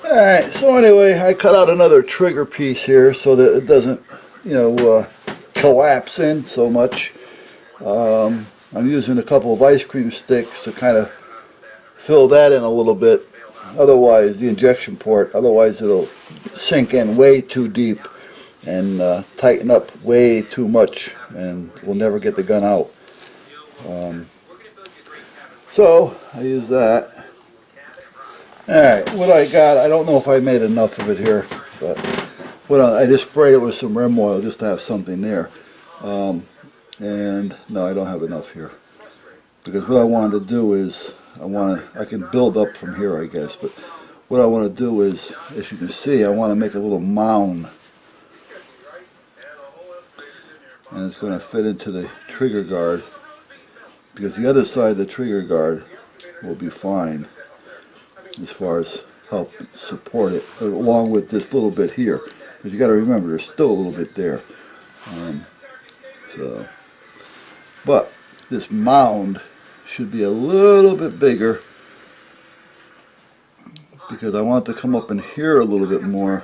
Alright, so anyway, I cut out another trigger piece here so that it doesn't, collapse in so much. I'm using a couple of ice cream sticks to kind of fill that in a little bit. Otherwise, the injection port, otherwise it'll sink in way too deep and tighten up way too much, and we'll never get the gun out. So I use that. Alright, what I got, I don't know if I made enough of it here, but I just sprayed it with some rim oil just to have something there. And no, I don't have enough here, because what I wanted to do is I can build up from here, I guess, but what I want to do is, as you can see, I want to make a little mound, and it's going to fit into the trigger guard, because the other side of the trigger guard will be fine as far as help support it, along with this little bit here, because you got to remember there's still a little bit there. But this mound should be a little bit bigger, because I want it to come up in here a little bit more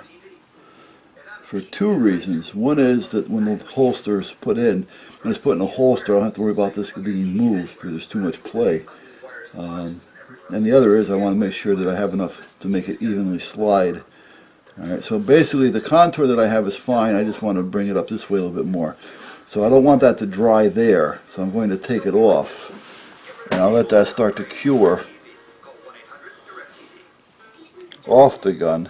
for two reasons. One is that when the holster is put in, when it's put in a holster, I don't have to worry about this being moved because there's too much play. And the other is I want to make sure that I have enough to make it evenly slide. Alright, so basically the contour that I have is fine, I just want to bring it up this way a little bit more. So I don't want that to dry there, so I'm going to take it off, and I'll let that start to cure off the gun.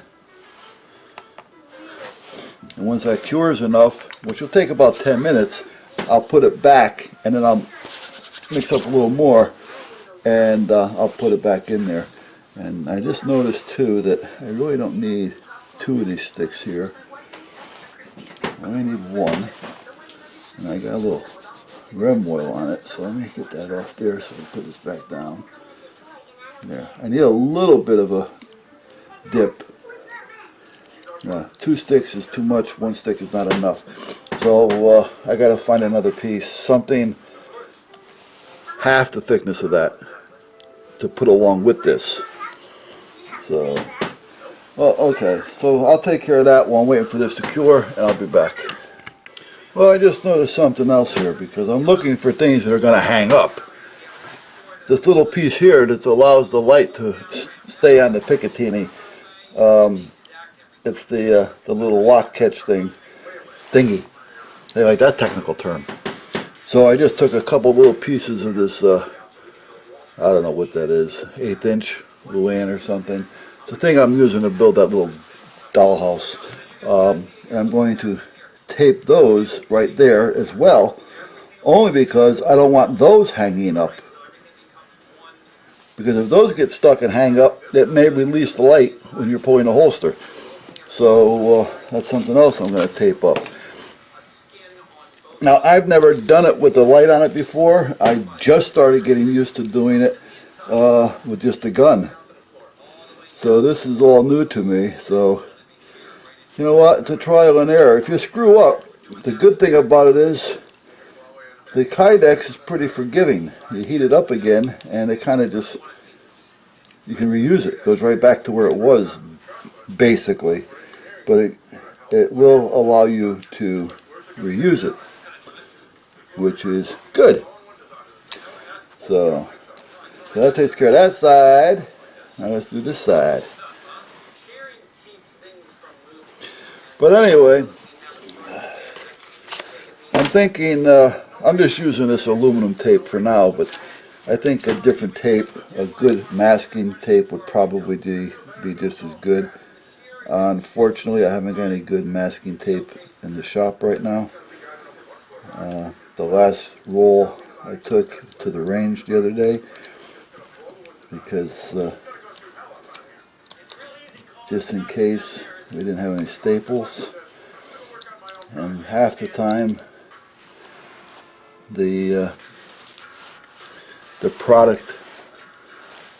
And once that cures enough, which will take about 10 minutes, I'll put it back, and then I'll mix up a little more, and I'll put it back in there. And I just noticed too that I really don't need two of these sticks here. I only need one, and I got a little rim oil on it, so let me get that off there so I can put this back down. There. I need a little bit of a dip. Two sticks is too much, one stick is not enough. So I got to find another piece, something half the thickness of that, to put along with this. So, well, okay, so I'll take care of that while I'm waiting for this to cure, and I'll be back. Well, I just noticed something else here, because I'm looking for things that are going to hang up. This little piece here that allows the light to stay on the Picatinny, it's the little lock catch thingy. They like that technical term. So I just took a couple little pieces of this, I don't know what that is, 1/8 inch Luan or something. It's the thing I'm using to build that little dollhouse. And I'm going to tape those right there as well, only because I don't want those hanging up. Because if those get stuck and hang up, it may release the light when you're pulling the holster. So that's something else I'm going to tape up. Now, I've never done it with the light on it before. I just started getting used to doing it with just a gun. So this is all new to me. So, you know what? It's a trial and error. If you screw up, the good thing about it is the Kydex is pretty forgiving. You heat it up again, and it kind of just, you can reuse it. It goes right back to where it was, basically. But it will allow you to reuse it, which is good. So that takes care of that side. Now let's do this side. But anyway, I'm thinking, I'm just using this aluminum tape for now, but I think a different tape, a good masking tape, would probably be just as good. Unfortunately, I haven't got any good masking tape in the shop right now. The last roll I took to the range the other day, because just in case we didn't have any staples, and half the time the product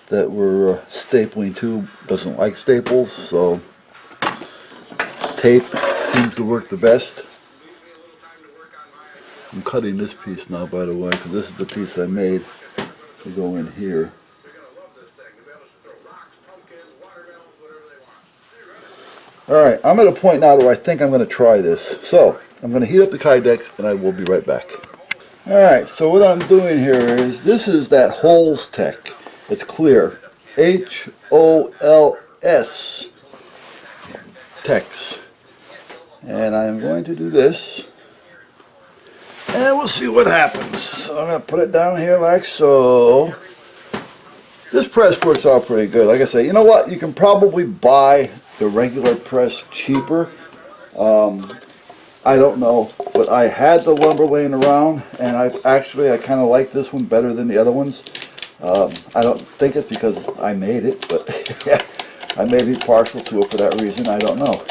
that we're stapling to doesn't like staples, so tape seems to work the best. I'm cutting this piece now, by the way, because this is the piece I made to go in here. Alright, I'm at a point now where I think I'm going to try this. So, I'm going to heat up the Kydex and I will be right back. Alright, so what I'm doing here is, this is that Holes Tech. It's clear. H-O-L-S. Tex. And I'm going to do this. And we'll see what happens. So I'm going to put it down here like so. This press works out pretty good. Like I say, you know what? You can probably buy the regular press cheaper. I don't know, but I had the lumber laying around, and I kind of like this one better than the other ones. I don't think it's because I made it, but I may be partial to it for that reason. I don't know.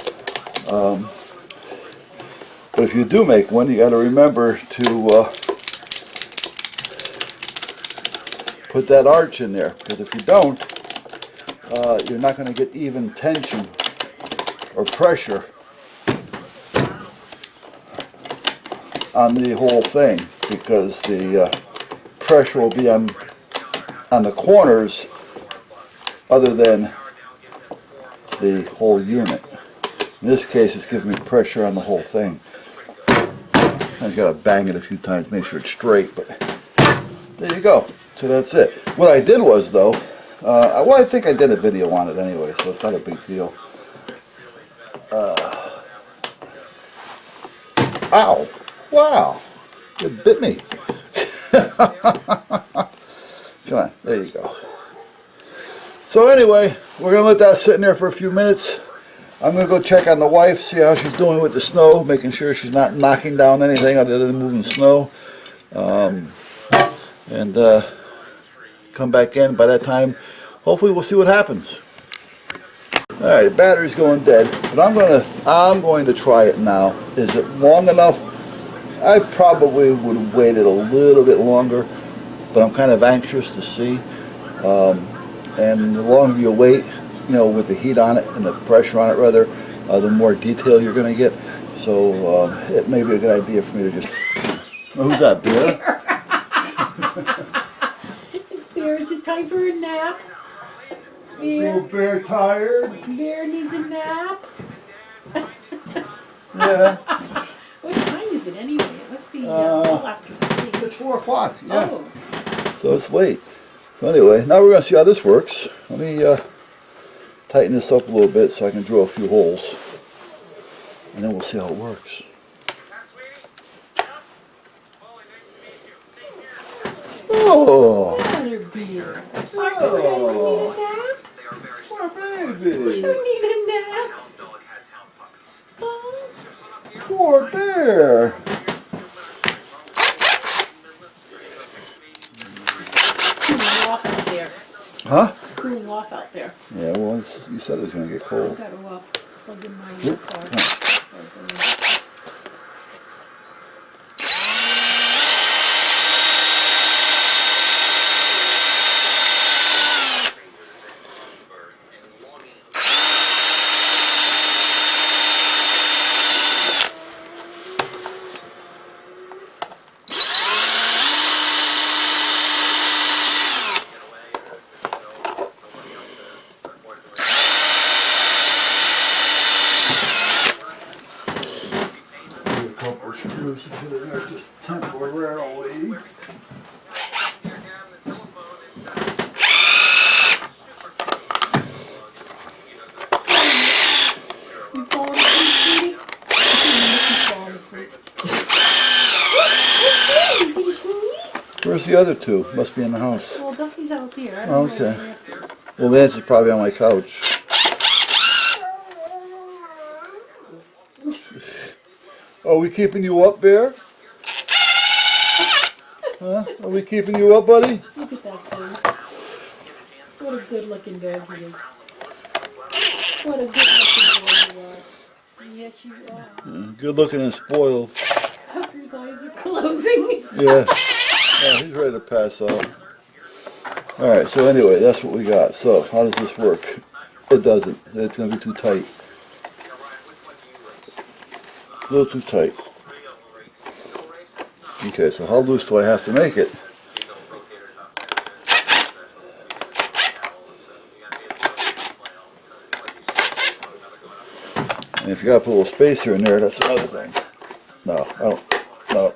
But if you do make one, you got to remember to put that arch in there, because if you don't, you're not going to get even tension or pressure on the whole thing, because the pressure will be on the corners other than the whole unit. In this case, it's giving me pressure on the whole thing. I've got to bang it a few times, make sure it's straight, but there you go. So that's it. What I did was, though, well, I think I did a video on it anyway, so it's not a big deal. Ow! Wow! It bit me. Come on, there you go. So anyway, we're going to let that sit in there for a few minutes. I'm going to go check on the wife, see how she's doing with the snow, making sure she's not knocking down anything other than moving snow. And come back in. By that time, hopefully we'll see what happens. Alright, the battery's going dead, but I'm going to try it now. Is it long enough? I probably would have waited a little bit longer, but I'm kind of anxious to see. And the longer you wait, you know, with the heat on it and the pressure on it rather, the more detail you're going to get. So it may be a good idea for me to just... Oh, who's that, Bear? Bear, is it time for a nap? Little Bear tired? Bear needs a nap? Yeah. What time is it anyway? It must be well after 3. It's 4 o'clock, yeah. Oh. So it's late. So anyway, now we're going to see how this works. Let me tighten this up a little bit so I can drill a few holes. And then we'll see how it works. Oh! Butterbeer. Oh! Poor baby! You need a nap? Oh. Poor bear! Off out there. Huh? It's cooling off out there. Yeah, well, you said it was going to get cold. I've got to plug in my car. Screws to put in there just temporarily. You falling asleep, sweetie? You're falling asleep. Did you sneeze? Where's the other two? Must be in the house. Well, Duffy's out there. I don't know where Lance is. Well, Lance is probably on my couch. Are we keeping you up, Bear? Huh? Are we keeping you up, buddy? Look at that face. What a good-looking dog he is. What a good-looking dog you are. Yes, you are. Good looking and spoiled. Tucker's eyes are closing. Yeah. Yeah, he's ready to pass out. Alright, so anyway, that's what we got. So, how does this work? It doesn't. It's going to be too tight. A little too tight. Okay, so how loose do I have to make it? And if you gotta put a little spacer in there, that's another thing. No, I don't. No.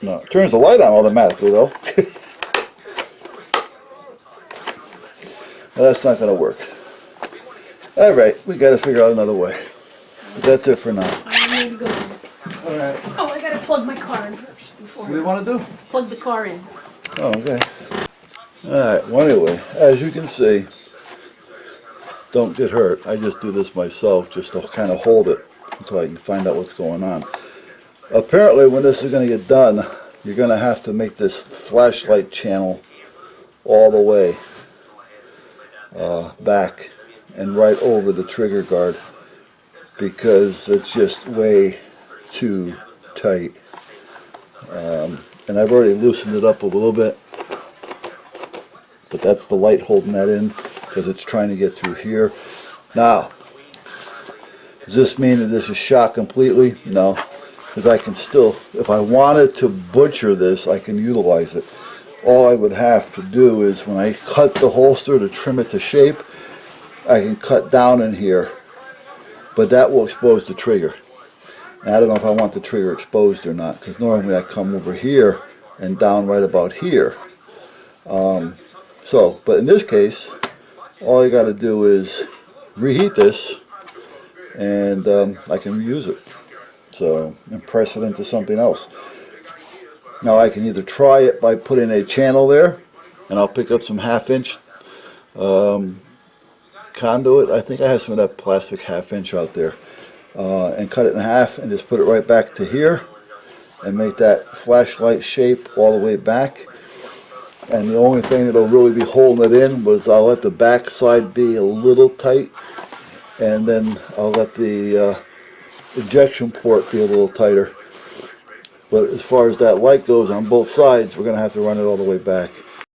No. It turns the light on automatically though. Well, that's not gonna work. Alright, we gotta figure out another way. But that's it for now. I need to go. Alright. Oh, I gotta plug my car in first before. What do you want to do? Plug the car in. Oh, okay. Alright, well anyway, as you can see, don't get hurt. I just do this myself just to kind of hold it until I can find out what's going on. Apparently when this is going to get done, you're going to have to make this flashlight channel all the way back and right over the trigger guard because it's just way too tight. And I've already loosened it up a little bit, but that's the light holding that in because it's trying to get through here. Now, does this mean that this is shot completely? No, because I can still, if I wanted to butcher this, I can utilize it. All I would have to do is when I cut the holster to trim it to shape, I can cut down in here, but that will expose the trigger. And I don't know if I want the trigger exposed or not, because normally I come over here and down right about here. But in this case, all you got to do is reheat this, and I can reuse it. So, and press it into something else. Now I can either try it by putting a channel there, and I'll pick up some 1/2 inch conduit. I think I have some of that plastic 1/2 inch out there. And cut it in half and just put it right back to here and make that flashlight shape all the way back. And the only thing that'll really be holding it in was I'll let the back side be a little tight, and then I'll let the ejection port be a little tighter. But as far as that light goes on both sides, we're going to have to run it all the way back.